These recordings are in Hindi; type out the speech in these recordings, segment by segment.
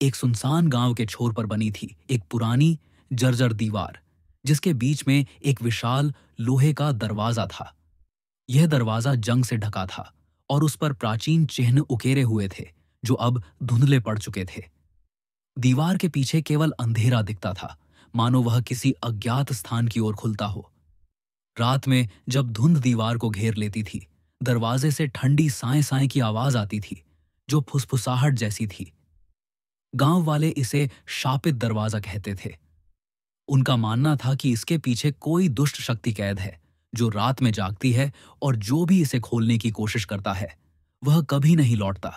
एक सुनसान गांव के छोर पर बनी थी एक पुरानी जर्जर दीवार, जिसके बीच में एक विशाल लोहे का दरवाजा था। यह दरवाजा जंग से ढका था और उस पर प्राचीन चिन्ह उकेरे हुए थे, जो अब धुंधले पड़ चुके थे। दीवार के पीछे केवल अंधेरा दिखता था, मानो वह किसी अज्ञात स्थान की ओर खुलता हो। रात में जब धुंध दीवार को घेर लेती थी, दरवाजे से ठंडी साए साए की आवाज आती थी, जो फुसफुसाहट जैसी थी। गांव वाले इसे शापित दरवाजा कहते थे। उनका मानना था कि इसके पीछे कोई दुष्ट शक्ति कैद है, जो रात में जागती है, और जो भी इसे खोलने की कोशिश करता है वह कभी नहीं लौटता।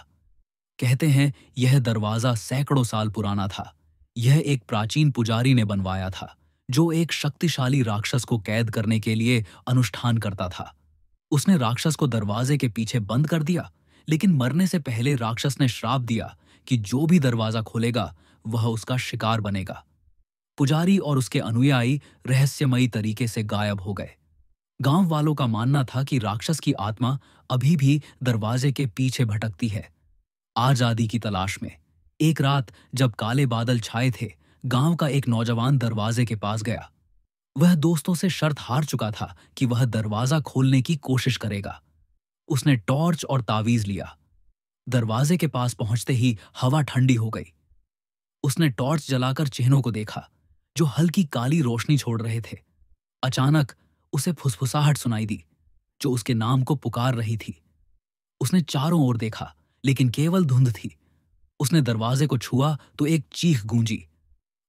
कहते हैं यह दरवाजा सैकड़ों साल पुराना था। यह एक प्राचीन पुजारी ने बनवाया था, जो एक शक्तिशाली राक्षस को कैद करने के लिए अनुष्ठान करता था। उसने राक्षस को दरवाजे के पीछे बंद कर दिया, लेकिन मरने से पहले राक्षस ने श्राप दिया कि जो भी दरवाजा खोलेगा वह उसका शिकार बनेगा। पुजारी और उसके अनुयायी रहस्यमयी तरीके से गायब हो गए। गांव वालों का मानना था कि राक्षस की आत्मा अभी भी दरवाजे के पीछे भटकती है, आजादी की तलाश में। एक रात जब काले बादल छाए थे, गांव का एक नौजवान दरवाजे के पास गया। वह दोस्तों से शर्त हार चुका था कि वह दरवाजा खोलने की कोशिश करेगा। उसने टॉर्च और तावीज लिया। दरवाजे के पास पहुंचते ही हवा ठंडी हो गई। उसने टॉर्च जलाकर चिन्हों को देखा, जो हल्की काली रोशनी छोड़ रहे थे। अचानक उसे फुसफुसाहट सुनाई दी, जो उसके नाम को पुकार रही थी। उसने चारों ओर देखा, लेकिन केवल धुंध थी। उसने दरवाजे को छुआ तो एक चीख गूंजी।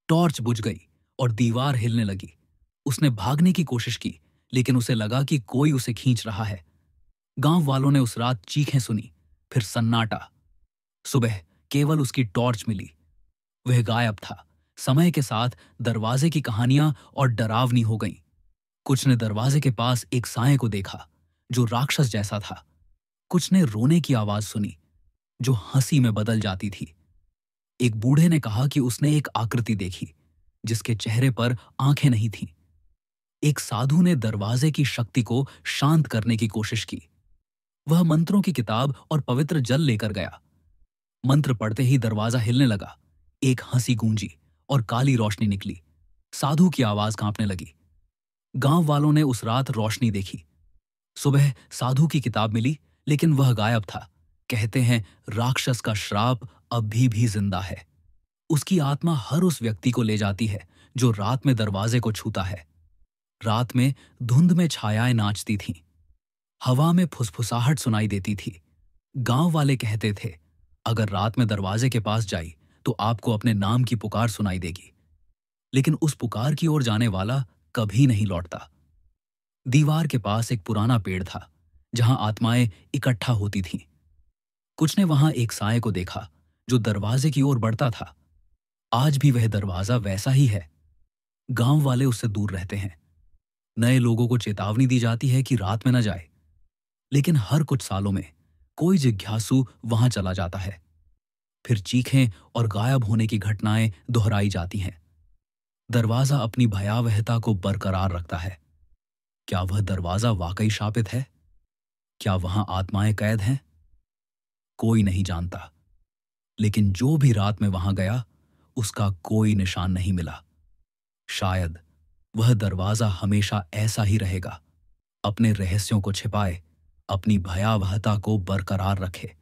टॉर्च बुझ गई और दीवार हिलने लगी। उसने भागने की कोशिश की, लेकिन उसे लगा कि कोई उसे खींच रहा है। गांव वालों ने उस रात चीखें सुनी, फिर सन्नाटा। सुबह केवल उसकी टॉर्च मिली। वह गायब था। समय के साथ दरवाजे की कहानियां और डरावनी हो गईं। कुछ ने दरवाजे के पास एक साए को देखा, जो राक्षस जैसा था। कुछ ने रोने की आवाज सुनी, जो हंसी में बदल जाती थी। एक बूढ़े ने कहा कि उसने एक आकृति देखी, जिसके चेहरे पर आंखें नहीं थीं। एक साधु ने दरवाजे की शक्ति को शांत करने की कोशिश की। वह मंत्रों की किताब और पवित्र जल लेकर गया। मंत्र पढ़ते ही दरवाजा हिलने लगा। एक हंसी गूंजी और काली रोशनी निकली। साधु की आवाज कांपने लगी। गांव वालों ने उस रात रोशनी देखी। सुबह साधु की किताब मिली, लेकिन वह गायब था। कहते हैं राक्षस का श्राप अभी भी जिंदा है। उसकी आत्मा हर उस व्यक्ति को ले जाती है जो रात में दरवाजे को छूता है। रात में धुंध में छायाएं नाचती थीं। हवा में फुसफुसाहट सुनाई देती थी। गांव वाले कहते थे, अगर रात में दरवाजे के पास जाई तो आपको अपने नाम की पुकार सुनाई देगी। लेकिन उस पुकार की ओर जाने वाला कभी नहीं लौटता। दीवार के पास एक पुराना पेड़ था, जहां आत्माएं इकट्ठा होती थीं। कुछ ने वहां एक साए को देखा, जो दरवाजे की ओर बढ़ता था। आज भी वह दरवाजा वैसा ही है। गांव वाले उससे दूर रहते हैं। नए लोगों को चेतावनी दी जाती है कि रात में न जाए, लेकिन हर कुछ सालों में कोई जिज्ञासु वहां चला जाता है। फिर चीखें और गायब होने की घटनाएं दोहराई जाती हैं। दरवाजा अपनी भयावहता को बरकरार रखता है। क्या वह दरवाजा वाकई शापित है? क्या वहां आत्माएं कैद हैं? कोई नहीं जानता, लेकिन जो भी रात में वहां गया, उसका कोई निशान नहीं मिला। शायद वह दरवाजा हमेशा ऐसा ही रहेगा, अपने रहस्यों को छिपाए, अपनी भयावहता को बरकरार रखे।